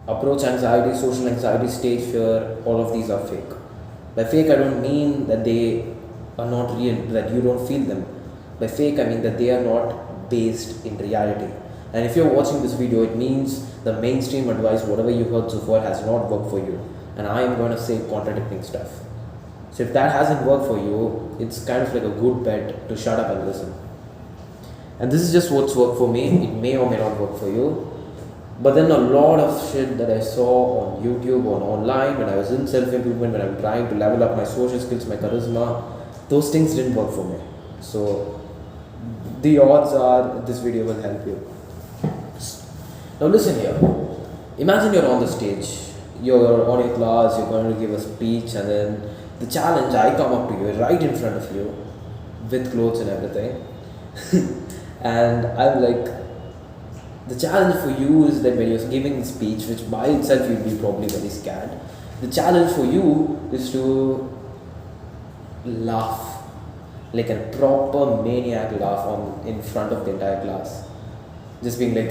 Approach anxiety, social anxiety, stage fear, all of these are fake. By fake, I don't mean that they are not real, that you don't feel them. By fake, I mean that they are not based in reality. And if you're watching this video, it means the mainstream advice, whatever you heard so far, has not worked for you. And I am going to say contradicting stuff. So if that hasn't worked for you, it's kind of like a good bet to shut up and listen. And this is just what's worked for me. It may or may not work for you. But then a lot of shit that I saw on YouTube or online when I was in self improvement, when I'm trying to level up my social skills, my charisma, those things didn't work for me. So the odds are this video will help you. Now listen here. Imagine you're on the stage, you're on your class, you're going to give a speech, and then the challenge, I come up to you right in front of you with clothes and everything. And I'm like, the challenge for you is that when you're giving the speech, which by itself you'd be probably very scared, the challenge for you is to laugh like a proper maniac laugh in front of the entire class. Just being like,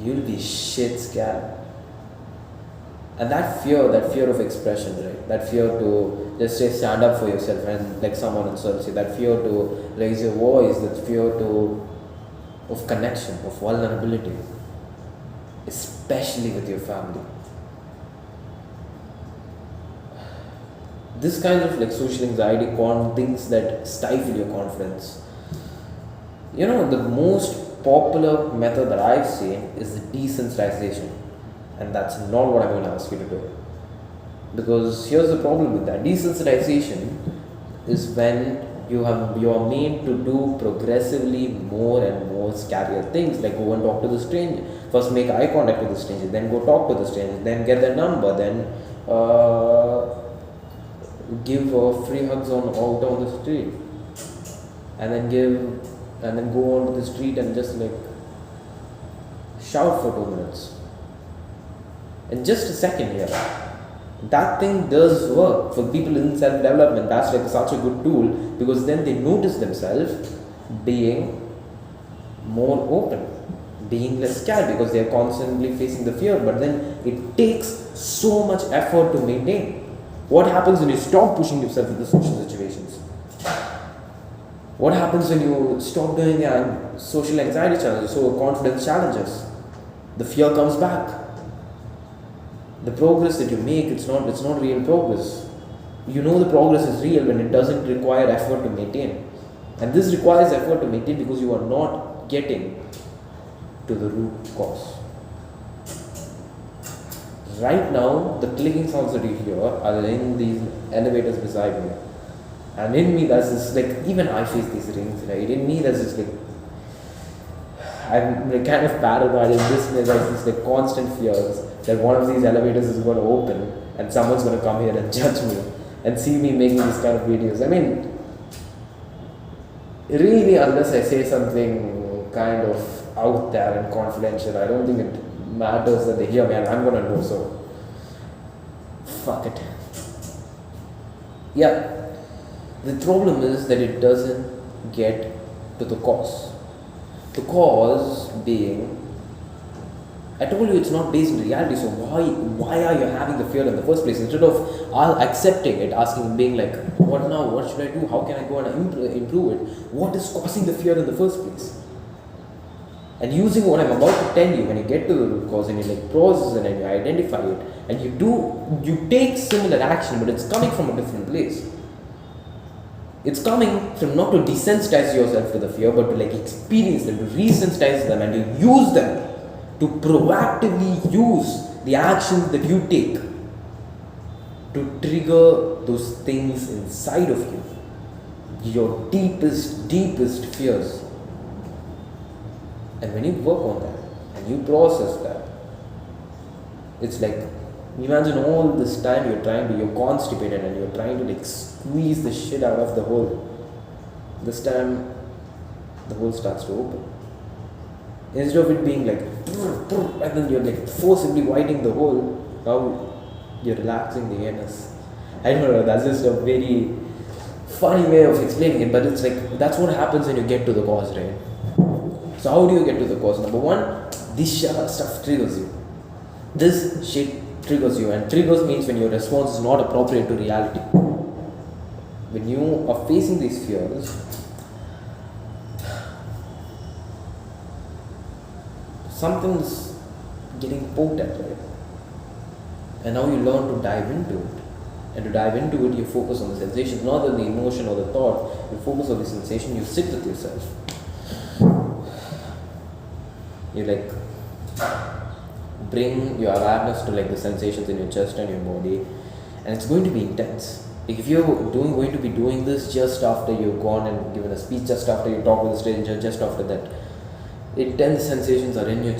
you'll be shit scared. And that fear of expression, right? That fear to just say stand up for yourself and like someone insults you, that fear to raise your voice, that fear to of connection, of vulnerability, especially with your family. This kind of like social anxiety things that stifle your confidence. You know, the most popular method that I've seen is the desensitization, and that's not what I'm going to ask you to do. Because here's the problem with that: desensitization is when you are made to do progressively more and more scarier things, like go and talk to the stranger. First, make eye contact with the stranger, then go talk to the stranger, then get their number, then give free hugs out on the street, and then go onto the street and just like shout for 2 minutes. In just a second here, that thing does work for people in self development. That's like such a good tool, because then they notice themselves being more open, being less scared, because they are constantly facing the fear. But then it takes so much effort to maintain. What happens when you stop pushing yourself into social situations? What happens when you stop doing social anxiety challenges, so confidence challenges? The fear comes back. The progress that you make, it's not real progress. You know the progress is real when it doesn't require effort to maintain. And this requires effort to maintain because you are not getting to the root cause. Right now, the clicking sounds that you hear are in these elevators beside me. And in me, there's this, like, even I face these rings, right? In me, there's this, like, I'm like, kind of paranoid in this way. There's this, like, constant fears that one of these elevators is going to open and someone's going to come here and judge me and see me making these kind of videos. I mean, really, unless I say something kind of out there and confidential, I don't think it matters that they hear me, and I'm gonna know, so fuck it. Yeah, the problem is that it doesn't get to the cause. The cause being, I told you it's not based in reality, so why are you having the fear in the first place? Instead of accepting it, asking, being like, what now? What should I do? How can I go and improve it? What is causing the fear in the first place? And using what I'm about to tell you, when you get to the root cause and you like process it and you identify it and you take similar action, but it's coming from a different place. It's coming from not to desensitize yourself to the fear, but to like experience them, to resensitize them, and to use them to proactively use the actions that you take to trigger those things inside of you, your deepest fears. And when you work on that and you process that, it's like, imagine all this time you're constipated and you're trying to like squeeze the shit out of the hole. This time the hole starts to open. Instead of it being like, and then you're like forcibly widening the hole, now you're relaxing the anus. I don't know, that's just a very funny way of explaining it, but it's like, that's what happens when you get to the cause, right? So how do you get to the cause? Number one, this stuff triggers you. This shit triggers you, and triggers means when your response is not appropriate to reality. When you are facing these fears, something's getting poked at, right? And now you learn to dive into it. And to dive into it, you focus on the sensations, not on the emotion or the thought. You focus on the sensation, you sit with yourself. You like bring your awareness to like the sensations in your chest and your body, and it's going to be intense. If you're going to be doing this just after you've gone and given a speech, just after you talk with a stranger, just after that, intense sensations are in your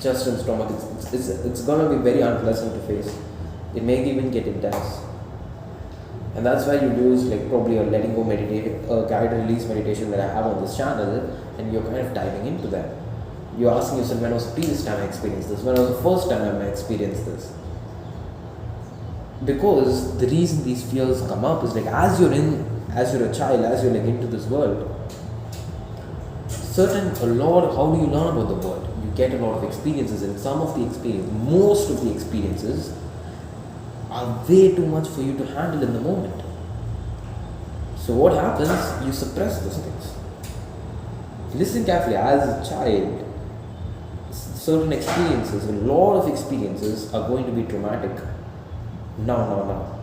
chest and stomach. It's gonna be very unpleasant to face. It may even get intense, and that's why you use like probably a letting go meditation, a guided release meditation that I have on this channel, and you're kind of diving into that. You're asking yourself, when was the previous time I experienced this? When was the first time I experienced this? Because the reason these fears come up is like as you're a child, as you're like into this world, how do you learn about the world? You get a lot of experiences, and most of the experiences are way too much for you to handle in the moment. So what happens? You suppress those things. Listen carefully. As a child, certain experiences, a lot of experiences are going to be traumatic. Now.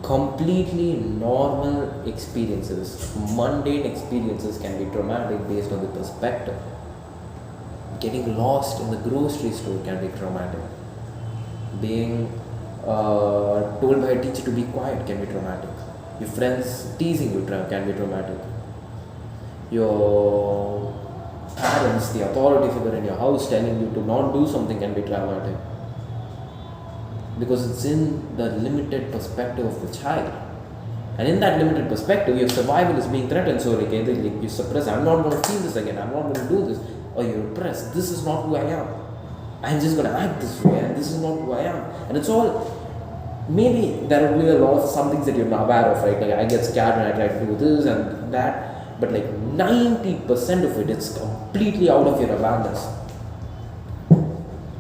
Completely normal experiences, mundane experiences can be traumatic based on the perspective. Getting lost in the grocery store can be traumatic. Being told by a teacher to be quiet can be traumatic. Your friends teasing you can be traumatic. Your parents, the authority figure in your house telling you to not do something can be traumatic. Because it's in the limited perspective of the child. And in that limited perspective, your survival is being threatened. So like either you suppress, I'm not going to feel this again, I'm not going to do this. Or you repress, this is not who I am. I'm just going to act this way, and this is not who I am. And it's all, maybe there will be a lot of some things that you're not aware of, right? Like I get scared when I try to do this and that. But like 90% of it, it's completely out of your awareness.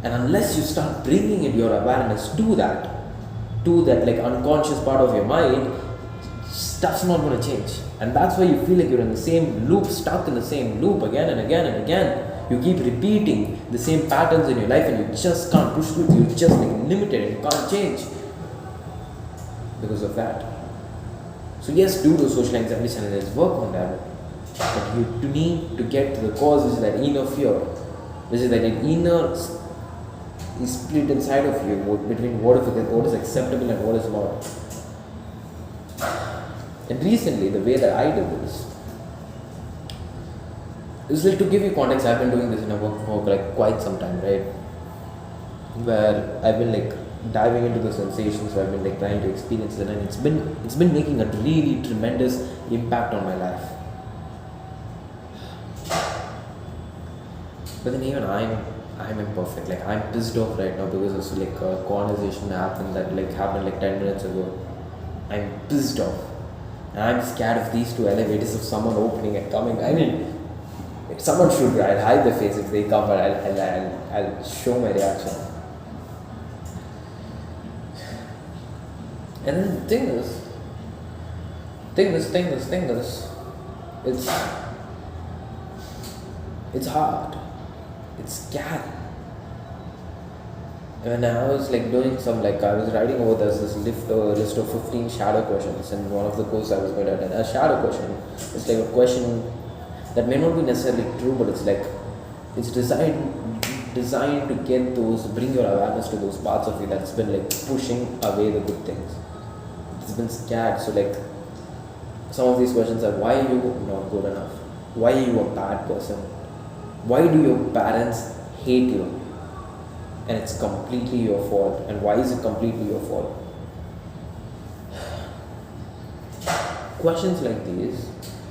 And unless you start bringing in your awareness to that like unconscious part of your mind, stuff's not going to change. And that's why you feel like you're in the same loop, stuck in the same loop again and again and again. You keep repeating the same patterns in your life, and you just can't push through. You're just like limited, and you can't change because of that. So yes, do those social anxiety challenges, work on that. But you need to get to the cause, which is that inner fear, which is that an inner is split inside of you between what is acceptable and what is not. And recently, the way that I did this is like, to give you context, I've been doing this in a work for like quite some time, right? Where I've been like diving into the sensations, where I've been like trying to experience it, and it's been making a really tremendous impact on my life. But then even I'm imperfect. Like I'm pissed off right now because it's like a conversation happened 10 minutes ago. I'm pissed off, and I'm scared of these two elevators, of someone opening and coming. I mean, if someone should, I'll hide the face if they come, but I'll show my reaction. And then the thing is, it's hard. It's scary. When I was like doing I was writing over this list of 15 shadow questions, and one of the courses I was going to attend. A shadow question is like a question that may not be necessarily true, but it's designed to bring your awareness to those parts of you that's been like pushing away the good things. It's been scared. So like some of these questions are: why are you not good enough? Why are you a bad person? Why do your parents hate you? And it's completely your fault. And why is it completely your fault? Questions like these,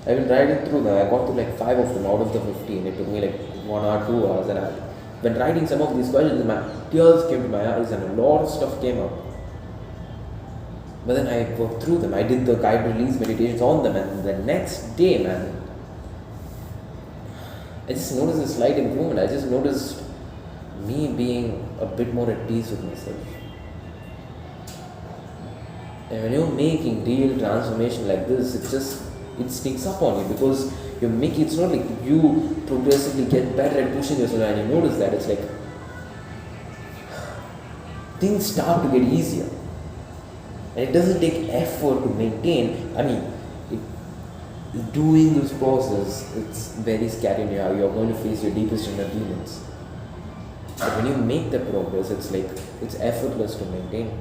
I've been writing through them. I got to like 5 of them out of the 15. It took me like 1 hour, 2 hours, and when writing some of these questions, my tears came to my eyes, and a lot of stuff came up. But then I worked through them. I did the guided release meditations on them, and the next day, man, I just noticed a slight improvement. I just noticed me being a bit more at peace with myself. And when you're making real transformation like this, it sneaks up on you because you're making it's not like you progressively get better at pushing yourself and you notice that it's like things start to get easier. And it doesn't take effort to maintain. I mean, doing this process, it's very scary now. You're going to face your deepest inner demons. But when you make the progress, it's like it's effortless to maintain.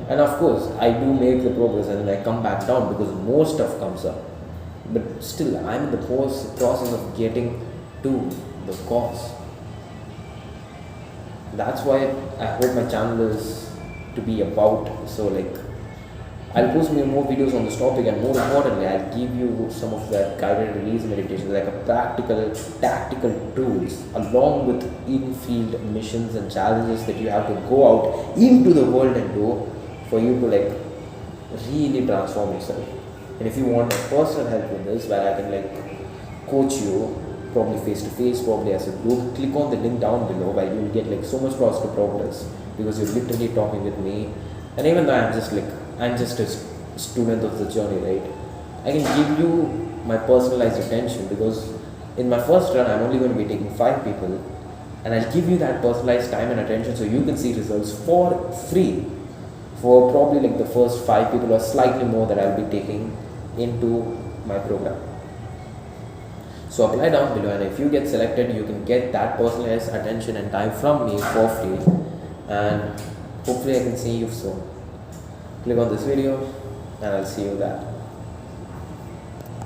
And of course, I do make the progress and then I come back down because more stuff comes up. But still, I'm in the process of getting to the cause. That's why I hope my channel is to be about. So, like, I'll post more videos on this topic, and more importantly, I'll give you some of that guided release meditation, like a practical, tactical tools, along with in-field missions and challenges that you have to go out into the world and do for you to like really transform yourself. And if you want my personal help with this, where I can like coach you, probably face to face, probably as a group, click on the link down below where you'll get like so much faster progress because you're literally talking with me. And even though I'm just a student of the journey, right? I can give you my personalized attention because in my first run, I'm only going to be taking 5 people, and I'll give you that personalized time and attention so you can see results for free for probably like the first 5 people or slightly more that I'll be taking into my program. So apply down below, and if you get selected, you can get that personalized attention and time from me for free. And hopefully I can see you soon. Click on this video and I'll see you there.